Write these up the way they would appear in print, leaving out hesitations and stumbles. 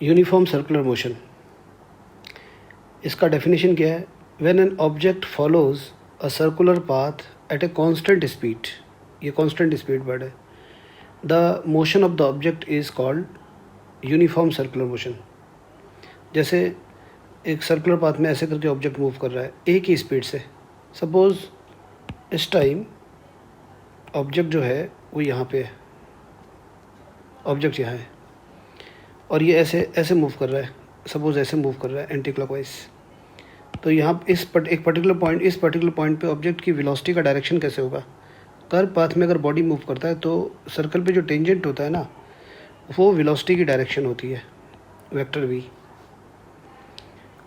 Uniform circular motion, इसका definition क्या है? When an object follows a circular path at a constant speed, ये constant speed word है, the motion of the object is called uniform circular motion. जैसे एक circular path में ऐसे करके ऑब्जेक्ट मूव कर रहा है एक ही स्पीड से। सपोज इस टाइम ऑब्जेक्ट जो है वो यहाँ पे है, ऑब्जेक्ट यहाँ है और ये ऐसे ऐसे मूव कर रहा है, सपोज ऐसे मूव कर रहा है एंटी क्लॉकवाइज। तो यहाँ एक पर्टिकुलर पॉइंट पे ऑब्जेक्ट की वेलोसिटी का डायरेक्शन कैसे होगा? कर्व पाथ में अगर बॉडी मूव करता है तो सर्कल पे जो टेंजेंट होता है ना, वो वेलोसिटी की डायरेक्शन होती है, वेक्टर वी।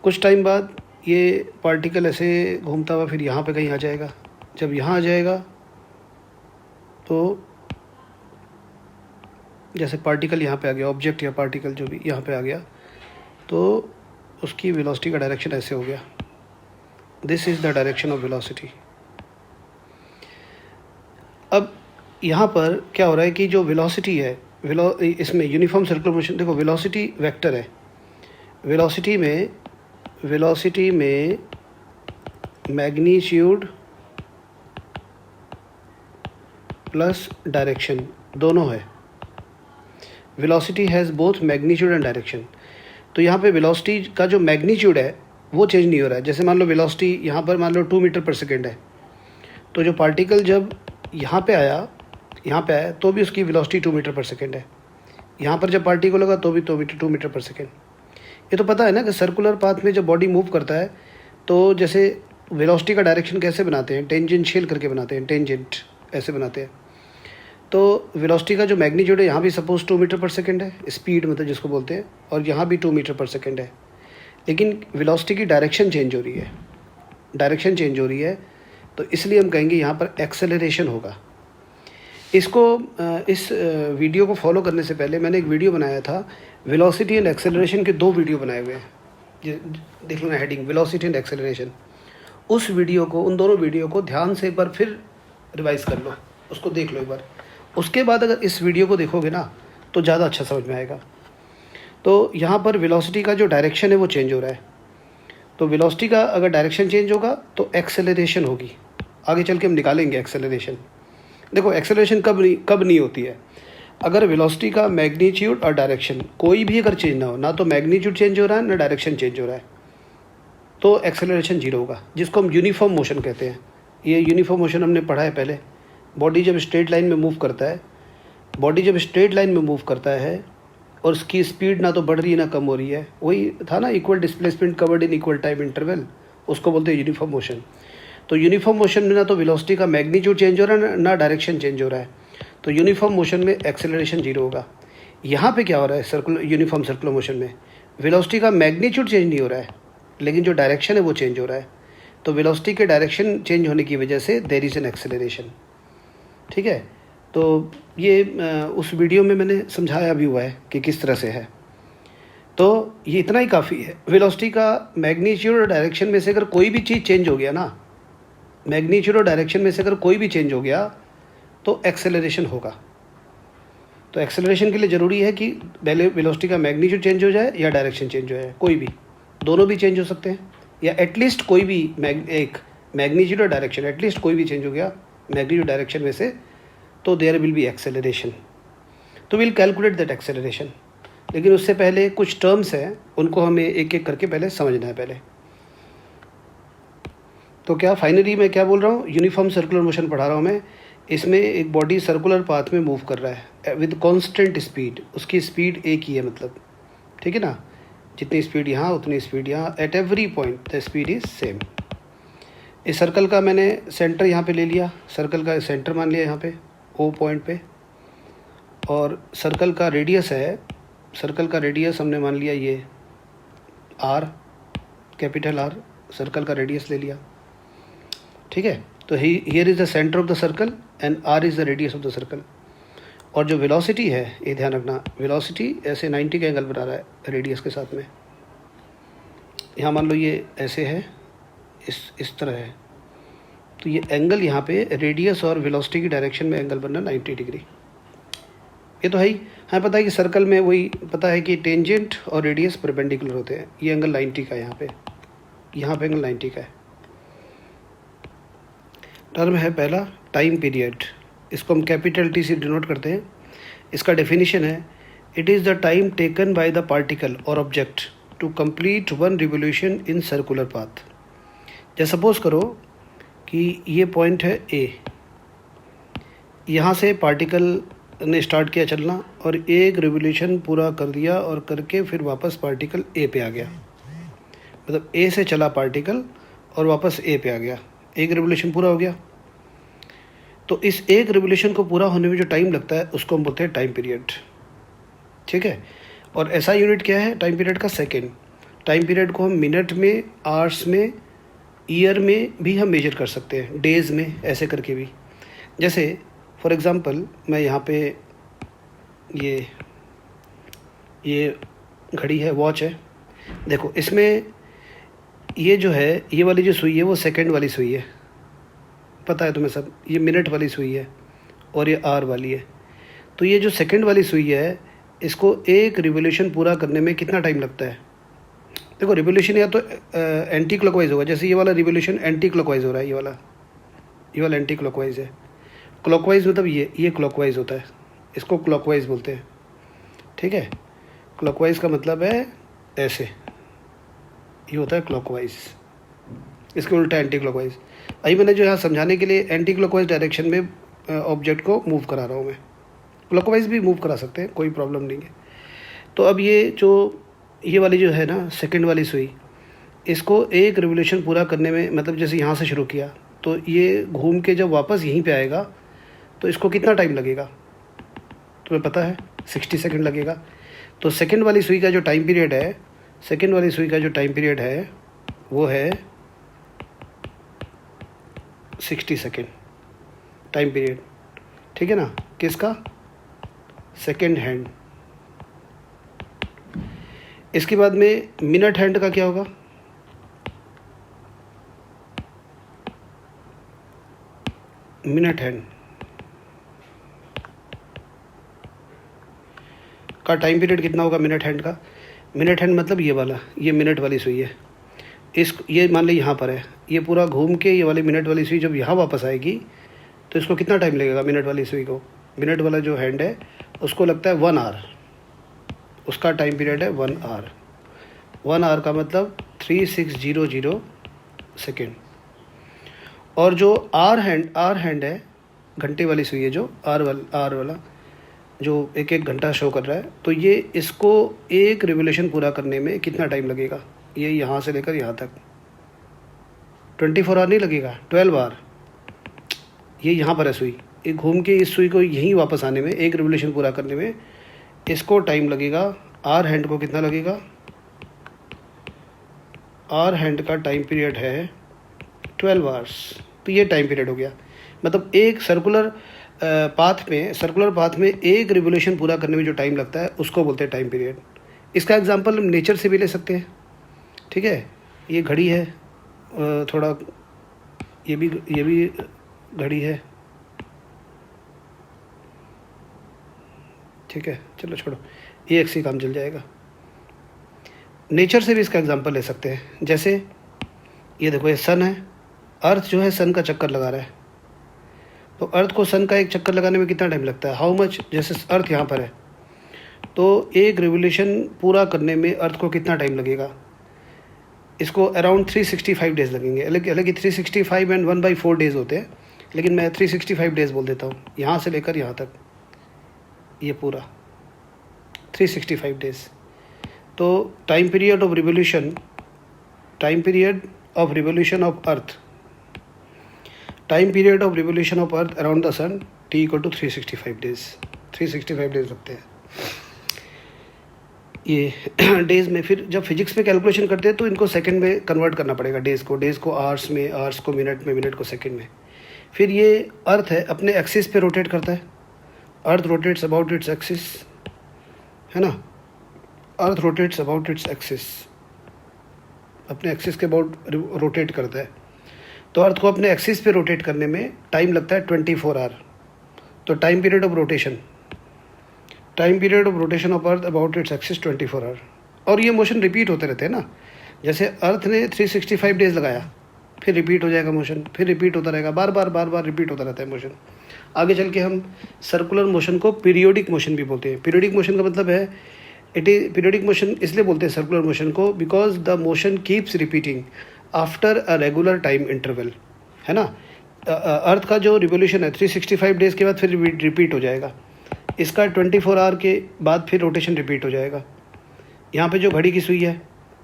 कुछ टाइम बाद ये पार्टिकल ऐसे घूमता हुआ फिर यहाँ पे कहीं आ जाएगा। जब यहाँ आ जाएगा तो जैसे पार्टिकल यहाँ पे आ गया, ऑब्जेक्ट या पार्टिकल जो भी यहाँ पे आ गया, तो उसकी वेलोसिटी का डायरेक्शन ऐसे हो गया। This is the direction of velocity. अब यहाँ पर क्या हो रहा है कि जो वेलोसिटी है, इसमें यूनिफॉर्म सर्कुलर मोशन, देखो वेलोसिटी वेक्टर है। वेलोसिटी में मैग्नीट्यूड प्लस डायरेक्शन दोनों है। Velocity has both magnitude and direction. तो यहाँ पे वेलोसिटी का जो मैग्नीट्यूड है वो चेंज नहीं हो रहा है। जैसे मान लो वेलोसिटी यहाँ पर मान लो 2 मीटर पर सेकेंड है, तो जो पार्टिकल जब यहाँ पे आया तो भी उसकी वेलोसिटी 2 मीटर पर सेकेंड है। यहाँ पर जब पार्टिकल लगा तो भी 2 मीटर पर सेकेंड। ये तो पता है ना कि सर्कुलर पाथ में जब बॉडी मूव करता है तो जैसे वेलोसिटी का डायरेक्शन कैसे बनाते हैं, टेंजेंशियल करके बनाते हैं, टेंजेंट ऐसे बनाते हैं। तो वेलोसिटी का जो मैग्नीट्यूड है यहाँ भी सपोज 2 मीटर पर सेकेंड है, स्पीड मतलब जिसको बोलते हैं, और यहाँ भी 2 मीटर पर सेकेंड है। लेकिन वेलोसिटी की डायरेक्शन चेंज हो रही है, तो इसलिए हम कहेंगे यहाँ पर एक्सेलरेशन होगा। इस वीडियो को फॉलो करने से पहले मैंने एक वीडियो बनाया था, वेलोसिटी एंड एक्सेलरेशन के 2 वीडियो बनाए हुए हैं, देख लो ना हेडिंग, वेलोसिटी एंड एक्सेलरेशन। उन दोनों वीडियो को ध्यान से एक बार फिर रिवाइज कर लो, उसको देख लो एक बार। उसके बाद अगर इस वीडियो को देखोगे ना तो ज़्यादा अच्छा समझ में आएगा। तो यहाँ पर वेलोसिटी का जो डायरेक्शन है वो चेंज हो रहा है, तो वेलोसिटी का अगर डायरेक्शन चेंज होगा तो एक्सेलरेशन होगी। आगे चल के हम निकालेंगे एक्सेलरेशन। देखो एक्सेलरेशन कब नहीं होती है, अगर वेलोसिटी का मैग्नीट्यूड और डायरेक्शन कोई भी अगर चेंज ना हो, ना तो मैग्नीट्यूड चेंज हो रहा है ना डायरेक्शन चेंज हो रहा है, तो एक्सेलरेशन 0 होगा, जिसको हम यूनिफॉर्म मोशन कहते हैं। ये यूनिफॉर्म मोशन हमने पढ़ा है पहले। बॉडी जब स्ट्रेट लाइन में मूव करता है और उसकी स्पीड ना तो बढ़ रही है ना कम हो रही है, वही था ना, equal displacement covered in equal time interval, उसको बोलते हैं यूनिफॉर्म मोशन। तो यूनिफॉर्म मोशन में ना तो वेलोसिटी का मैग्नीट्यूड चेंज हो रहा है ना डायरेक्शन चेंज हो रहा है, तो यूनिफॉर्म मोशन में एक्सेलरेशन 0 होगा। यहाँ पे क्या हो रहा है यूनिफॉर्म सर्कुलर मोशन में, वेलोसिटी का मैग्नीट्यूड चेंज नहीं हो रहा है, लेकिन जो डायरेक्शन है वो चेंज हो रहा है। तो वेलोसिटी के डायरेक्शन चेंज होने की वजह से देयर इज़ एन एक्सेलरेशन। ठीक है, तो ये उस वीडियो में मैंने समझाया भी हुआ है कि किस तरह से है। तो ये इतना ही काफ़ी है। वेलोसिटी का मैग्नीट्यूड और डायरेक्शन में से अगर कोई भी चीज़ चेंज हो गया ना, मैग्नीट्यूड और डायरेक्शन में से अगर कोई भी चेंज हो गया तो एक्सेलरेशन होगा। तो एक्सेलरेशन के लिए ज़रूरी है कि पहले वेलोसिटी का मैग्नीट्यूड चेंज हो जाए या डायरेक्शन चेंज हो जाए, कोई भी, दोनों भी चेंज हो सकते हैं, या एटलीस्ट कोई भी एक मैग्नीट्यूड और डायरेक्शन, एटलीस्ट कोई भी चेंज हो गया मैग्नीट्यूड डायरेक्शन में से, तो देयर विल बी एक्सेलरेशन। तो विल कैलकुलेट दैट एक्सेलरेशन। लेकिन उससे पहले कुछ टर्म्स हैं, उनको हमें एक एक करके पहले समझना है पहले। तो क्या फाइनली मैं क्या बोल रहा हूँ, यूनिफॉर्म सर्कुलर मोशन पढ़ा रहा हूँ मैं। इसमें एक बॉडी सर्कुलर पाथ में मूव कर रहा है विद कांस्टेंट स्पीड, उसकी स्पीड एक ही है, मतलब ठीक है ना, जितनी स्पीड यहाँ उतनी स्पीड यहाँ, at every point the speed is same. इस सर्कल का मैंने सेंटर यहाँ पे ले लिया, सर्कल का सेंटर मान लिया यहाँ पे ओ पॉइंट पे, और सर्कल का रेडियस हमने मान लिया ये आर, कैपिटल आर, सर्कल का रेडियस ले लिया। ठीक है, तो here is the centre of the circle and R is the radius of the circle. और जो वेलोसिटी है, ये ध्यान रखना, वेलोसिटी ऐसे 90 का एंगल बना रहा है रेडियस के साथ में। यहाँ मान लो ये ऐसे है, इस तरह है, तो ये एंगल यहाँ पे रेडियस और वेलोसिटी की डायरेक्शन में एंगल बनना 90 डिग्री। ये तो है ही। हाँ पता है कि सर्कल में वही पता है कि टेंजेंट और रेडियस परपेंडिकुलर होते हैं। ये एंगल 90 का है, यहाँ पे एंगल 90 का है। टर्म है पहला टाइम पीरियड, इसको हम कैपिटल टी से डिनोट करते हैं। इसका डेफिनेशन है it is the time taken by the particle और object to complete one revolution in circular path. जैसे सपोज करो कि ये पॉइंट है ए, यहाँ से पार्टिकल ने स्टार्ट किया चलना और एक रिवोल्यूशन पूरा कर दिया और करके फिर वापस पार्टिकल ए पे आ गया। मतलब ए से चला पार्टिकल और वापस ए पे आ गया, एक रिवोल्यूशन पूरा हो गया। तो इस एक रिवोल्यूशन को पूरा होने में जो टाइम लगता है उसको हम बोलते हैं टाइम पीरियड। ठीक है। और ऐसा यूनिट क्या है टाइम पीरियड का? सेकेंड। टाइम पीरियड को हम मिनट में, आवर्स में, ईयर में भी हम मेजर कर सकते हैं, डेज में, ऐसे करके भी। जैसे फॉर एग्ज़ाम्पल मैं यहाँ पे ये घड़ी है, वॉच है, देखो इसमें ये जो है, ये वाली जो सुई है वो सेकंड वाली सुई है, पता है तुम्हें सब। ये मिनट वाली सुई है और ये आवर वाली है। तो ये जो सेकंड वाली सुई है, इसको एक रिवोल्यूशन पूरा करने में कितना टाइम लगता है? देखो रिवोल्यूशन या तो एंटी क्लॉकवाइज होगा, जैसे ये वाला रिवोल्यूशन एंटी क्लॉकवाइज हो रहा है, ये वाला एंटी क्लॉकवाइज है। क्लॉकवाइज मतलब ये क्लॉकवाइज होता है, इसको क्लॉकवाइज बोलते हैं। ठीक है। क्लॉकवाइज का मतलब है ऐसे, ये होता है क्लॉकवाइज, इसके उल्टा एंटी क्लॉकवाइज। अभी मैंने जो यहाँ समझाने के लिए एंटी क्लॉकवाइज डायरेक्शन में ऑब्जेक्ट को मूव करा रहा हूँ मैं। क्लॉकवाइज भी मूव करा सकते हैं, कोई प्रॉब्लम नहीं है। तो अब ये वाली जो है ना सेकंड वाली सुई, इसको एक रिवोल्यूशन पूरा करने में, मतलब जैसे यहाँ से शुरू किया तो ये घूम के जब वापस यहीं पे आएगा तो इसको कितना टाइम लगेगा तुम्हें पता है? 60 सेकंड लगेगा। तो सेकंड वाली सुई का जो टाइम पीरियड है, वो है 60 सेकंड टाइम पीरियड। ठीक है ना? किसका? Second hand. इसके बाद में मिनट हैंड का क्या होगा? मिनट हैंड का टाइम पीरियड कितना होगा? मिनट हैंड का, मिनट हैंड मतलब ये वाला, ये मिनट वाली सुई है। ये मान ली यहाँ पर है, ये पूरा घूम के ये वाली मिनट वाली सुई जब यहाँ वापस आएगी तो इसको कितना टाइम लगेगा? मिनट वाली सुई को, मिनट वाला जो हैंड है उसको लगता है 1 आवर, उसका टाइम पीरियड है 1 आवर। 1 आवर का मतलब 3600 सेकेंड। और जो आर हैंड है, घंटे वाली सुई है, जो आर वाला जो एक घंटा शो कर रहा है, तो ये इसको एक रिवोल्यूशन पूरा करने में कितना टाइम लगेगा? ये यहाँ से लेकर यहाँ तक 24 आवर नहीं लगेगा, 12 आवर। ये यहाँ पर है सुई, ये घूम के इस सुई को यहीं वापस आने में, एक रिवोल्यूशन पूरा करने में इसको टाइम लगेगा। आर हैंड को कितना लगेगा? आर हैंड का टाइम पीरियड है 12 आवर्स। तो ये टाइम पीरियड हो गया। मतलब एक सर्कुलर पाथ में एक रिवोल्यूशन पूरा करने में जो टाइम लगता है उसको बोलते हैं टाइम पीरियड। इसका एग्जांपल हम नेचर से भी ले सकते हैं। ठीक है। ये घड़ी है, थोड़ा ये भी घड़ी है। ठीक है, चलो छोड़ो, ये एक से काम चल जाएगा। नेचर से भी इसका एग्जांपल ले सकते हैं। जैसे ये देखो, ये सन है, अर्थ जो है सन का चक्कर लगा रहा है। तो अर्थ को सन का एक चक्कर लगाने में कितना टाइम लगता है? How much? जैसे अर्थ यहाँ पर है तो एक रिवोल्यूशन पूरा करने में अर्थ को कितना टाइम लगेगा? इसको अराउंड 365 डेज लगेंगे। हालांकि 365 एंड 1/4 डेज होते हैं, लेकिन मैं 365 डेज बोल देता हूँ। यहाँ से लेकर यहाँ तक ये पूरा 365 डेज। तो time period of revolution of earth, time period of revolution of earth around the sun T = 365 days. 365 days लगते हैं ये डेज में। फिर जब फिजिक्स में कैलकुलेशन करते हैं तो इनको सेकंड में कन्वर्ट करना पड़ेगा, डेज़ को आवर्स में, आवर्स को मिनट में, मिनट को सेकंड में। फिर ये अर्थ है, अपने एक्सिस पे रोटेट करता है। अर्थ रोटेट्स अबाउट इट्स एक्सिस, है ना? अर्थ रोटेट्स अबाउट इट्स एक्सिस, अपने एक्सिस के अबाउट रोटेट करता है। तो अर्थ को अपने एक्सिस पे रोटेट करने में टाइम लगता है 24 आवर। तो time period of rotation time period of rotation of earth about its axis 24 hour. और ये मोशन रिपीट होते रहते हैं ना, जैसे अर्थ ने 365 डेज लगाया, फिर रिपीट हो जाएगा मोशन, फिर रिपीट होता रहेगा, बार बार रिपीट होता रहता है मोशन। आगे चल के हम सर्कुलर मोशन को पीरियोडिक मोशन भी बोलते हैं। पीरियोडिक मोशन का मतलब है, इट इज पीरियोडिक मोशन इसलिए बोलते हैं सर्कुलर मोशन को, because the motion keeps repeating after a regular time interval, है ना। अर्थ का जो रिवोल्यूशन है 365 डेज के बाद फिर रिपीट हो जाएगा, इसका 24 आवर के बाद फिर रोटेशन रिपीट हो जाएगा। यहाँ पे जो घड़ी की सुई है,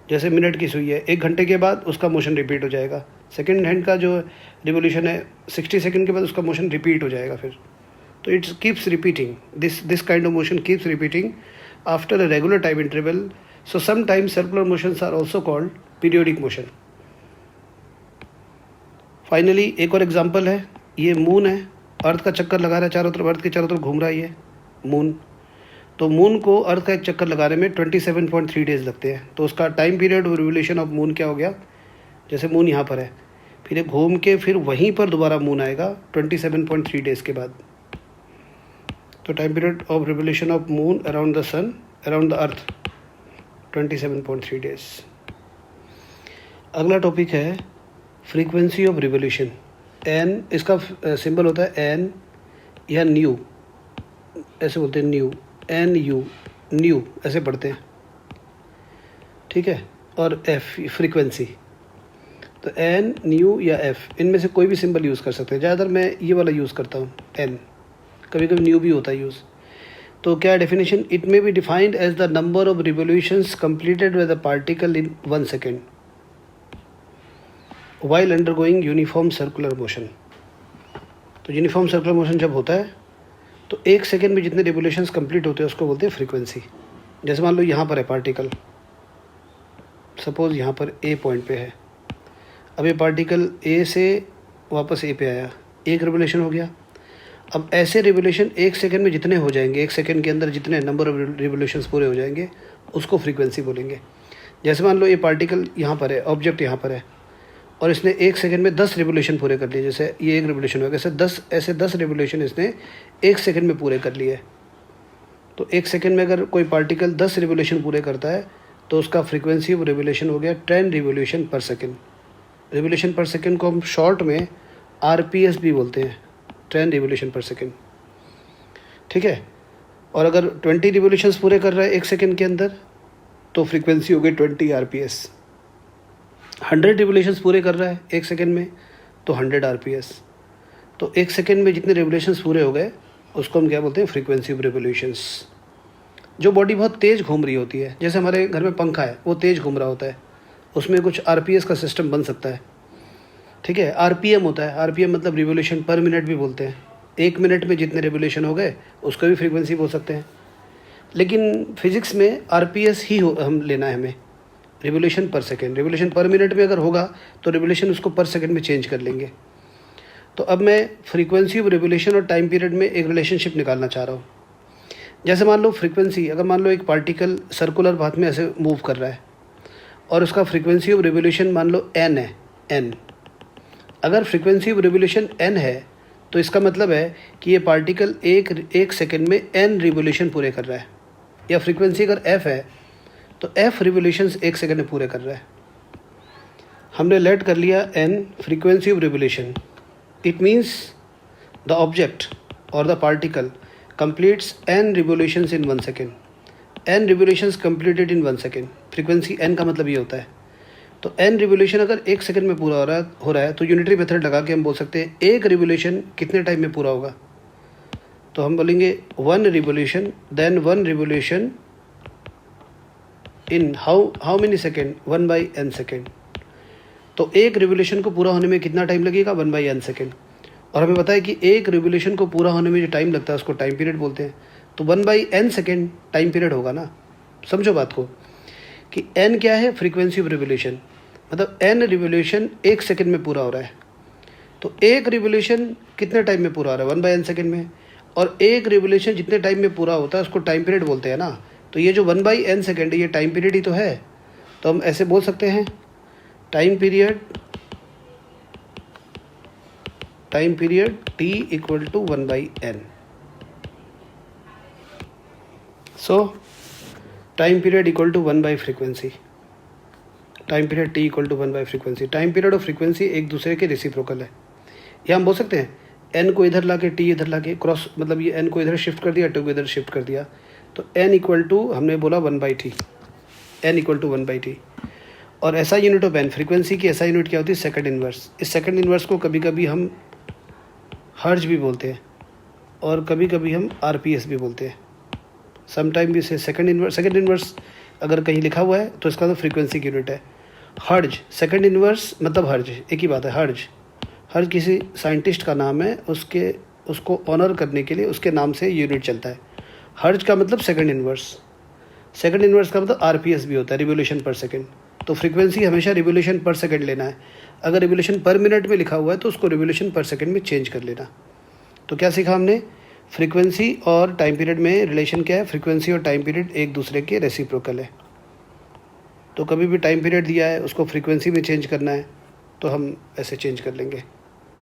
जैसे मिनट की सुई है, 1 घंटे के बाद उसका मोशन रिपीट हो जाएगा। सेकेंड हैंड का जो रिवोल्यूशन है 60 सेकेंड के बाद उसका मोशन रिपीट हो जाएगा फिर। तो it's keeps repeating, this kind of motion keeps repeating after a regular time interval. So sometimes circular motions are also called periodic motion. Finally एक और एग्जांपल है, ये मून है, अर्थ का चक्कर लगा रहा है चारों तरफ, अर्थ के चारों तरफ घूम रहा है ये मून। तो मून को अर्थ का एक चक्कर लगाने में 27.3 डेज लगते हैं। तो उसका time period of revolution of moon क्या हो गया, जैसे मून यहाँ पर है, फिर घूम के फिर वहीं पर दोबारा मून आएगा 27.3 डेज के बाद। तो time period of revolution of moon around the sun around the earth 27.3 days. अगला टॉपिक है फ्रीक्वेंसी ऑफ रिवोल्यूशन। एन, इसका सिंबल होता है एन या न्यू, ऐसे बोलते हैं न्यू, एन यू, न्यू ऐसे पढ़ते हैं, ठीक है। और एफ फ्रीक्वेंसी, तो एन, न्यू या एफ, इनमें से कोई भी सिंबल यूज़ कर सकते हैं। ज़्यादातर मैं ये वाला यूज़ करता हूँ एन, कभी कभी न्यू भी होता है यूज़। तो क्या definition, it may be defined as the number of revolutions completed with a particle in 1 second while undergoing uniform circular motion. तो यूनिफॉर्म सर्कुलर मोशन जब होता है तो 1 सेकेंड में जितने रिवोल्यूशंस कंप्लीट होते हैं उसको बोलते हैं फ्रीक्वेंसी। जैसे मान लो यहाँ पर है पार्टिकल, सपोज यहाँ पर ए पॉइंट पे है, अब ये पार्टिकल ए से वापस ए पे आया, एक रिवोल्यूशन हो गया। अब ऐसे रिवोल्यूशन 1 सेकेंड में जितने हो जाएंगे, 1 सेकेंड के अंदर जितने नंबर ऑफ रिवोल्यूशंस पूरे हो जाएंगे उसको फ्रीक्वेंसी बोलेंगे। जैसे मान लो ये पार्टिकल यहाँ पर है, ऑब्जेक्ट यहाँ पर है, और इसने 1 सेकेंड में 10 रिवोल्यूशन पूरे कर लिए, जैसे ये एक रिवोल्यूशन हो गया, ऐसे 10 रिवोल्यूशन इसने 1 सेकेंड में पूरे कर लिए। तो 1 सेकेंड में अगर कोई पार्टिकल 10 रिवोल्यूशन पूरे करता है तो उसका फ्रीक्वेंसी ऑफ रिवोल्यूशन हो गया 10 revolution per second. Revolution per second को हम शॉर्ट में आरपीएस भी बोलते हैं, 10 रिवोल्यूशन पर सेकेंड, ठीक है। और अगर 20 रिवोल्यूशंस पूरे कर रहा है 1 सेकेंड के अंदर तो फ्रीक्वेंसी हो गई 20 आरपीएस। 100 रिवोल्यूशंस पूरे कर रहा है 1 सेकेंड में तो 100 आरपीएस। तो 1 सेकेंड में जितने रिवोल्यूशंस पूरे हो गए उसको हम क्या बोलते हैं, फ्रीक्वेंसी ऑफ रिवोल्यूशंस। जो बॉडी बहुत तेज़ घूम रही होती है, जैसे हमारे घर में पंखा है वो तेज़ घूम रहा होता है, उसमें कुछ आरपीएस का सिस्टम बन सकता है, ठीक है। आरपीएम होता है, आरपीएम मतलब रिवोल्यूशन पर मिनट भी बोलते हैं। 1 मिनट में जितने रिवोल्यूशन हो गए उसको भी फ्रीक्वेंसी बोल सकते हैं। लेकिन फिजिक्स में आरपीएस ही हम लेना है हमें, revolution per second. Revolution per minute में अगर होगा तो रिवोल्यूशन उसको पर सेकेंड में चेंज कर लेंगे। तो अब मैं फ्रीक्वेंसी ऑफ रिवोल्यूशन और टाइम पीरियड में एक रिलेशनशिप निकालना चाह रहा हूँ। जैसे मान लो फ्रीक्वेंसी, अगर मान लो एक पार्टिकल सर्कुलर पाथ में ऐसे मूव कर रहा है और उसका फ्रीक्वेंसी ऑफ रिवोल्यूशन मान लो एन है, एन। अगर फ्रीक्वेंसी ऑफ रिवोल्यूशन एन है तो इसका मतलब है कि ये पार्टिकल एक सेकेंड में एन रिवोल्यूशन पूरे कर रहा है। या फ्रीक्वेंसी अगर एफ है तो एफ रिवोल्यूशंस 1 सेकेंड में पूरे कर रहा है। हमने लेट कर लिया N frequency of revolution. It means the object और the particle completes n revolutions in 1 second. n revolutions completed in 1 second. Frequency n का मतलब ये होता है। तो n रिवोल्यूशन अगर 1 सेकेंड में पूरा हो रहा है तो यूनिटरी मेथड लगा के हम बोल सकते हैं एक रिवोल्यूशन कितने टाइम में पूरा होगा। तो हम बोलेंगे 1 revolution, then 1 revolution in how many second, 1/n second. तो एक रिवोल्यूशन को पूरा होने में कितना टाइम लगेगा, 1/n सेकेंड। और हमें पता है कि एक रिवोल्यूशन को पूरा होने में जो टाइम लगता है उसको टाइम पीरियड बोलते हैं। तो 1/n सेकेंड टाइम पीरियड होगा ना। समझो बात को कि n क्या है, फ्रीक्वेंसी ऑफ रिवोल्यूशन, मतलब n रिवोल्यूशन 1 सेकेंड में पूरा हो रहा है। तो एक रिवोल्यूशन कितने टाइम में पूरा हो रहा है, 1/n सेकेंड में। और एक रिवोल्यूशन जितने टाइम में पूरा होता है उसको टाइम पीरियड बोलते हैं ना। तो ये जो 1/n सेकेंड है ये टाइम पीरियड ही तो है। तो हम ऐसे बोल सकते हैं time period t equal to 1/n। So time period equal to 1 by frequency, time period T equal to 1 by frequency. Time period और फ्रीक्वेंसी एक दूसरे के रेसिप्रोकल है। ये हम बोल सकते हैं एन को इधर ला के टी इधर ला के क्रॉस, मतलब ये एन को इधर शिफ्ट कर दिया, टी को इधर शिफ्ट कर दिया, तो एन इक्वल टू हमने बोला 1 by T, N equal to 1 by T. और ऐसा यूनिट ऑफ एन, फ्रीक्वेंसी की ऐसा यूनिट क्या होती है? Second inverse. इस सेकंड इन्वर्स को कभी कभी हम हर्ज भी बोलते हैं और कभी कभी हम आरपीएस भी बोलते हैं। समटाइम भी से सेकंड इन्वर्स, सेकंड इन्वर्स अगर कहीं लिखा हुआ है तो इसका तो फ्रीक्वेंसी की यूनिट है। हर्ज, सेकंड इन्वर्स मतलब हर्ज, एक ही बात है। हर्ज, हर्ज किसी साइंटिस्ट का नाम है, उसको ऑनर करने के लिए उसके नाम से यूनिट चलता है। हर्ज का मतलब सेकंड इन्वर्स, सेकंड इन्वर्स का मतलब आरपीएस भी होता है, रिवोल्यूशन पर सेकंड। तो फ्रीक्वेंसी हमेशा रिवोल्यूशन पर सेकंड लेना है। अगर रिवोल्यूशन पर मिनट में लिखा हुआ है तो उसको रिवोल्यूशन पर सेकंड में चेंज कर लेना। तो क्या सीखा हमने? फ्रीक्वेंसी और टाइम पीरियड में रिलेशन क्या है? फ्रीक्वेंसी और टाइम पीरियड एक दूसरे के रेसिप्रोकल है। तो कभी भी टाइम पीरियड दिया है उसको फ्रीक्वेंसी में चेंज करना है तो हम ऐसे चेंज कर लेंगे।